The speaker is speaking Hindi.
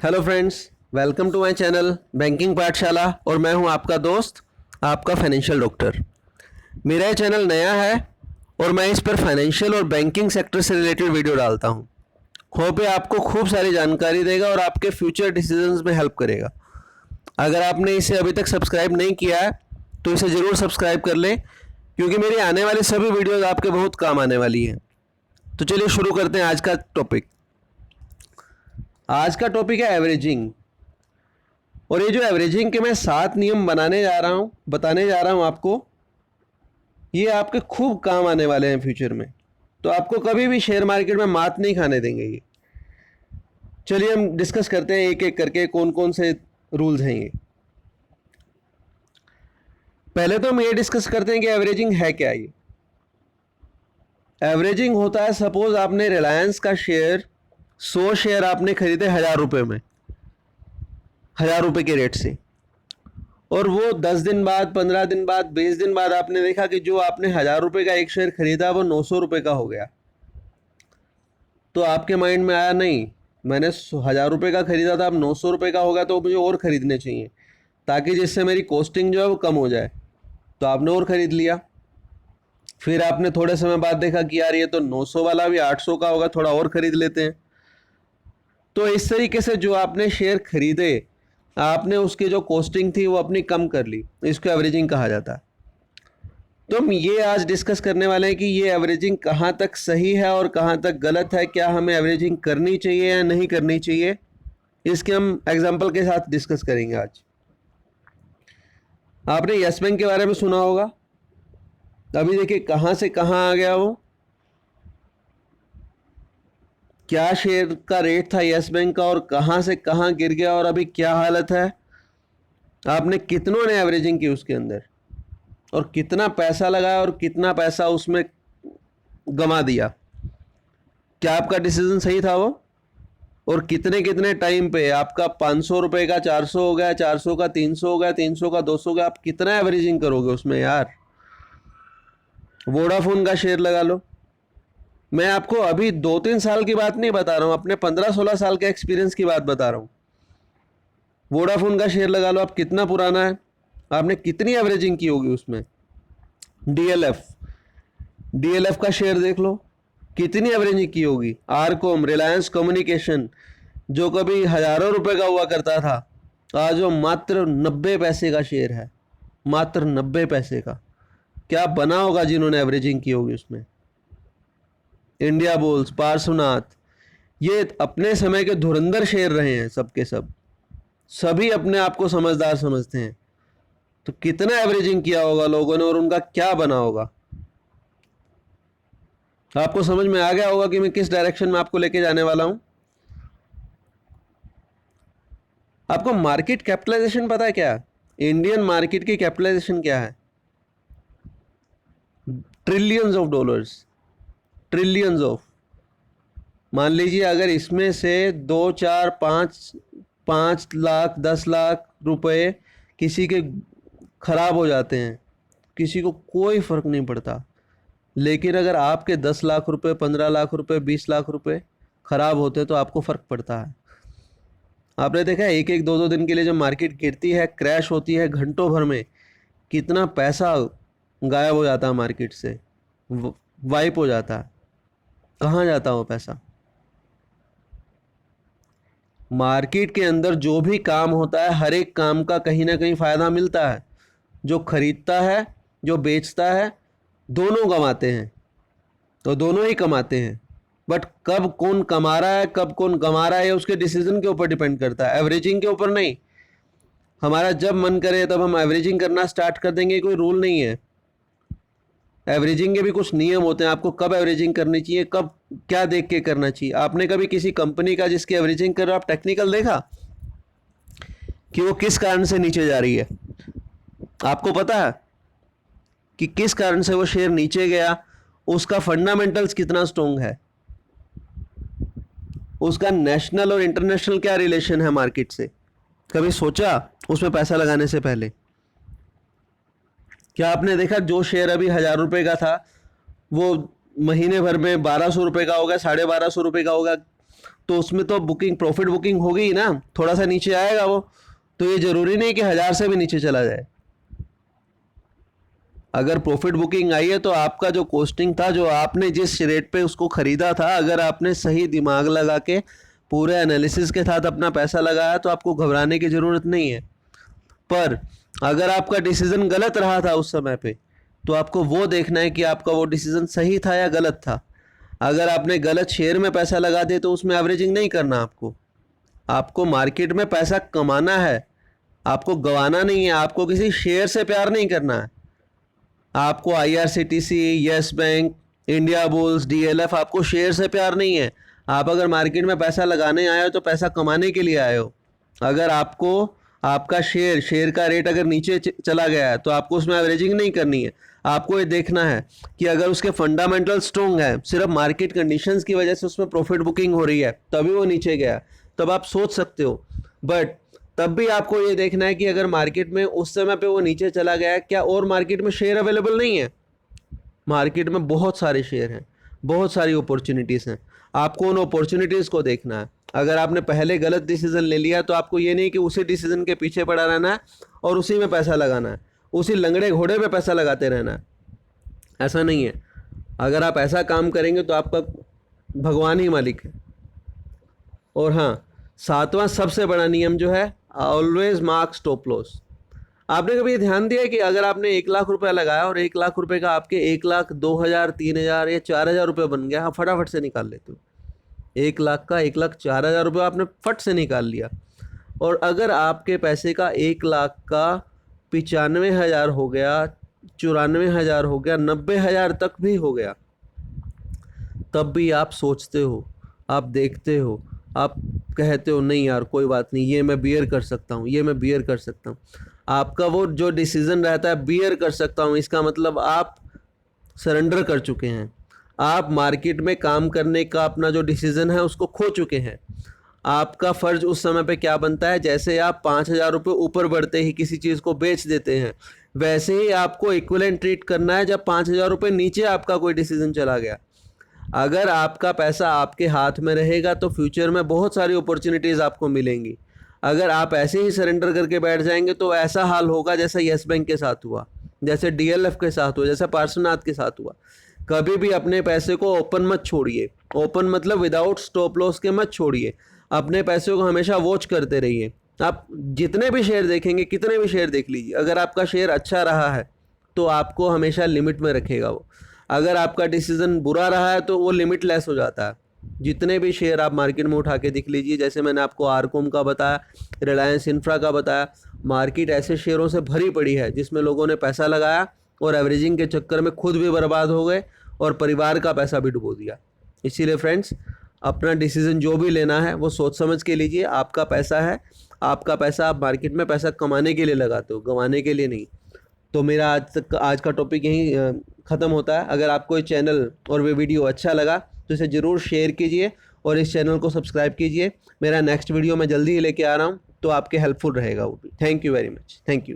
Hello friends, welcome to my channel banking Pathshala और मैं हूं आपका दोस्त, आपका फाइनेंशियल डॉक्टर। मेरा ये चैनल नया है और मैं इस पर फाइनेंशियल और बैंकिंग सेक्टर से रिलेटेड वीडियो डालता हूं। होप ये आपको खूब सारी जानकारी देगा और आपके फ्यूचर डिसीजंस में हेल्प करेगा। अगर आपने इसे अभी तक सब्सक्राइब नहीं किया है तो इसे ज़रूर सब्सक्राइब कर लें, क्योंकि मेरी आने वाली सभी वीडियोज़ आपके बहुत काम आने वाली हैं। तो चलिए शुरू करते हैं आज का टॉपिक। आज का टॉपिक है एवरेजिंग। और ये जो एवरेजिंग के मैं 7 नियम बताने जा रहा हूँ आपको, ये आपके खूब काम आने वाले हैं फ्यूचर में। तो आपको कभी भी शेयर मार्केट में मात नहीं खाने देंगे ये। चलिए हम डिस्कस करते हैं एक एक करके कौन कौन से रूल्स हैं ये। पहले तो हम ये डिस्कस करते हैं कि एवरेजिंग है क्या। ये एवरेजिंग होता है, सपोज आपने रिलायंस का शेयर 100 शेयर आपने खरीदे 1000 रुपये में, 1000 रुपये के रेट से, और वो 10 दिन बाद, 15 दिन बाद, 20 दिन बाद आपने देखा कि जो आपने 1000 रुपये का एक शेयर खरीदा वो 900 रुपये का हो गया। तो आपके माइंड में आया, नहीं, मैंने 1000 रुपये का खरीदा था, अब 900 रुपये का होगा तो मुझे और ख़रीदने चाहिए ताकि जिससे मेरी कॉस्टिंग जो है वो कम हो जाए। तो आपने और ख़रीद लिया। फिर आपने थोड़े समय बाद देखा कि यार ये तो 900 वाला भी 800 का होगा, थोड़ा और ख़रीद लेते हैं। तो इस तरीके से जो आपने शेयर खरीदे, आपने उसकी जो कॉस्टिंग थी वो अपनी कम कर ली। इसको एवरेजिंग कहा जाता है। तो हम ये आज डिस्कस करने वाले हैं कि ये एवरेजिंग कहाँ तक सही है और कहाँ तक गलत है, क्या हमें एवरेजिंग करनी चाहिए या नहीं करनी चाहिए, इसके हम एग्जांपल के साथ डिस्कस करेंगे आज। आपने यस बैंक के बारे में सुना होगा। अभी देखिए कहाँ से कहाँ आ गया वो, क्या शेयर का रेट था यस बैंक का और कहाँ से कहाँ गिर गया और अभी क्या हालत है। आपने कितनों ने एवरेजिंग की उसके अंदर, और कितना पैसा लगाया और कितना पैसा उसमें गंवा दिया। क्या आपका डिसीजन सही था वो, और कितने कितने टाइम पे आपका 500 रुपये का 400 हो गया, 400 का 300 हो गया, 300 का 200 हो गया। आप कितना एवरेजिंग करोगे उसमें यार। वोडाफोन का शेयर लगा लो। मैं आपको अभी 2-3 साल की बात नहीं बता रहा हूँ, अपने 15-16 साल के एक्सपीरियंस की बात बता रहा हूँ। वोडाफोन का शेयर लगा लो, आप कितना पुराना है, आपने कितनी एवरेजिंग की होगी उसमें। डीएलएफ का शेयर देख लो, कितनी एवरेजिंग की होगी। आरकॉम, रिलायंस कम्युनिकेशन, जो कभी हजारों रुपए का हुआ करता था, आज वो मात्र 90 पैसे का शेयर है, मात्र 90 पैसे का। क्या बना होगा जिन्होंने एवरेजिंग की होगी उसमें। इंडिया बुल्स, पार्श्वनाथ, ये अपने समय के धुरंधर शेयर रहे हैं सबके सब, सभी अपने आप को समझदार समझते हैं। तो कितना एवरेजिंग किया होगा लोगों ने और उनका क्या बना होगा। आपको समझ में आ गया होगा कि मैं किस डायरेक्शन में आपको लेके जाने वाला हूं। आपको मार्केट कैपिटलाइजेशन पता है क्या? इंडियन मार्केट की कैपिटलाइजेशन क्या है? Trillions of dollars, trillions of. मान लीजिए अगर इसमें से 2, 4, 5 लाख, 10 लाख रुपए किसी के खराब हो जाते हैं, किसी को कोई फर्क नहीं पड़ता। लेकिन अगर आपके 10 लाख रुपए, 15 लाख रुपए, 20 लाख रुपए खराब होते तो आपको फर्क पड़ता है। आपने देखा है एक एक 2-2 दिन के लिए जब मार्केट गिरती है, क्रैश होती है, घंटों भर में कितना पैसा गायब हो जाता है मार्केट से, वाइप हो जाता है। कहाँ जाता है वो पैसा? मार्केट के अंदर जो भी काम होता है, हर एक काम का कहीं ना कहीं फायदा मिलता है। जो खरीदता है, जो बेचता है, दोनों कमाते हैं, तो दोनों ही कमाते हैं। बट कब कौन कमा रहा है, कब कौन कमा रहा है, उसके डिसीजन के ऊपर डिपेंड करता है, एवरेजिंग के ऊपर नहीं। हमारा जब मन करे तब हम एवरेजिंग करना स्टार्ट कर देंगे, कोई रूल नहीं है। एवरेजिंग के भी कुछ नियम होते हैं, आपको कब एवरेजिंग करनी चाहिए, कब क्या देख के करना चाहिए। आपने कभी किसी कंपनी का जिसकी एवरेजिंग कर रहे हो आप टेक्निकल देखा कि वो किस कारण से नीचे जा रही है? आपको पता है कि किस कारण से वो शेयर नीचे गया, उसका फंडामेंटल्स कितना स्ट्रॉन्ग है, उसका नेशनल और इंटरनेशनल क्या रिलेशन है मार्केट से? कभी सोचा उसमें पैसा लगाने से पहले? क्या आपने देखा जो शेयर अभी 1000 रुपये का था वो महीने भर में 1200 रुपये का होगा, 1250 रुपये का होगा? तो उसमें तो बुकिंग प्रॉफिट बुकिंग होगी ही ना, थोड़ा सा नीचे आएगा वो। तो ये ज़रूरी नहीं कि 1000 से भी नीचे चला जाए। अगर प्रॉफिट बुकिंग आई है तो आपका जो कॉस्टिंग था, जो आपने जिस रेट पे उसको ख़रीदा था, अगर आपने सही दिमाग लगा के पूरे एनालिसिस के साथ अपना पैसा लगाया तो आपको घबराने की ज़रूरत नहीं है। पर अगर आपका डिसीज़न गलत रहा था उस समय पे, तो आपको वो देखना है कि आपका वो डिसीज़न सही था या गलत था। अगर आपने गलत शेयर में पैसा लगा दिया तो उसमें एवरेजिंग नहीं करना आपको। आपको मार्केट में पैसा कमाना है, आपको गंवाना नहीं है। आपको किसी शेयर से प्यार नहीं करना है। आपको IRCTC, yes bank, India bulls, DLF, आपको शेयर से प्यार नहीं है। आप अगर मार्केट में पैसा लगाने आए हो तो पैसा कमाने के लिए आए हो। अगर आपको आपका शेयर का रेट अगर नीचे चला गया है तो आपको उसमें एवरेजिंग नहीं करनी है। आपको ये देखना है कि अगर उसके फंडामेंटल स्ट्रॉन्ग है, सिर्फ मार्केट कंडीशंस की वजह से उसमें प्रॉफिट बुकिंग हो रही है तभी वो नीचे गया, तब आप सोच सकते हो। बट तब भी आपको ये देखना है कि अगर मार्केट में उस समय पे वो नीचे चला गया है, क्या और मार्केट में शेयर अवेलेबल नहीं है? मार्केट में बहुत सारे शेयर हैं, बहुत सारी अपॉर्चुनिटीज़ हैं। आपको उन अपॉर्चुनिटीज़ को देखना है। अगर आपने पहले गलत डिसीजन ले लिया तो आपको ये नहीं कि उसी डिसीजन के पीछे पड़ा रहना है और उसी में पैसा लगाना है, उसी लंगड़े घोड़े पे पैसा लगाते रहना है। ऐसा नहीं है। अगर आप ऐसा काम करेंगे तो आपका भगवान ही मालिक है। और हाँ, 7वां सबसे बड़ा नियम जो है, ऑलवेज मार्क स्टॉप लॉस। आपने कभी ध्यान दिया कि अगर आपने 1 लाख रुपया लगाया और 1 लाख रुपए का आपके 1 लाख 2,000, 3,000 या 4,000 रुपये बन गया, आप फटाफट से निकाल लेते हो। 1 लाख का 1,04,000 रुपये आपने फट से निकाल लिया। और अगर आपके पैसे का 1 लाख का 95,000 हो गया, 94,000 हो गया, 90,000 तक भी हो गया, तब भी आप सोचते हो, आप देखते हो, आप कहते हो नहीं यार कोई बात नहीं, ये मैं बियर कर सकता हूँ, ये मैं बियर कर सकता हूँ। आपका वो जो डिसीज़न रहता है बियर कर सकता हूँ, इसका मतलब आप सरेंडर कर चुके हैं। आप मार्केट में काम करने का अपना जो डिसीज़न है उसको खो चुके हैं। आपका फ़र्ज़ उस समय पे क्या बनता है, जैसे आप 5,000 रुपये ऊपर बढ़ते ही किसी चीज़ को बेच देते हैं, वैसे ही आपको इक्विवेलेंट ट्रीट करना है जब 5,000 रुपये नीचे आपका कोई डिसीज़न चला गया। अगर आपका पैसा आपके हाथ में रहेगा तो फ्यूचर में बहुत सारी अपॉर्चुनिटीज़ आपको मिलेंगी। अगर आप ऐसे ही सरेंडर करके बैठ जाएंगे तो ऐसा हाल होगा जैसा यस बैंक के साथ हुआ, जैसे DLF के साथ हुआ, जैसे पार्श्वनाथ के साथ हुआ। कभी भी अपने पैसे को ओपन मत छोड़िए। ओपन मतलब विदाउट स्टॉप लॉस के मत छोड़िए। अपने पैसे को हमेशा वॉच करते रहिए। आप जितने भी शेयर देखेंगे, कितने भी शेयर देख लीजिए, अगर आपका शेयर अच्छा रहा है तो आपको हमेशा लिमिट में रखेगा वो। अगर आपका डिसीज़न बुरा रहा है तो वो लिमिटलेस हो जाता है। जितने भी शेयर आप मार्केट में उठा के दिख लीजिए, जैसे मैंने आपको आरकोम का बताया, रिलायंस इंफ्रा का बताया, मार्केट ऐसे शेयरों से भरी पड़ी है जिसमें लोगों ने पैसा लगाया और एवरेजिंग के चक्कर में खुद भी बर्बाद हो गए और परिवार का पैसा भी डुबो दिया। इसीलिए फ्रेंड्स, अपना डिसीज़न जो भी लेना है वो सोच समझ के लीजिए। आपका पैसा है, आपका पैसा आप मार्केट में पैसा कमाने के लिए लगाते हो, गंवाने के लिए नहीं। तो मेरा आज का टॉपिक यहीं ख़त्म होता है। अगर आपको ये चैनल और वे वीडियो अच्छा लगा तो इसे ज़रूर शेयर कीजिए और इस चैनल को सब्सक्राइब कीजिए। मेरा नेक्स्ट वीडियो मैं जल्दी ही लेके आ रहा हूँ, तो आपके हेल्पफुल रहेगा वो भी। Thank you very much. Thank you.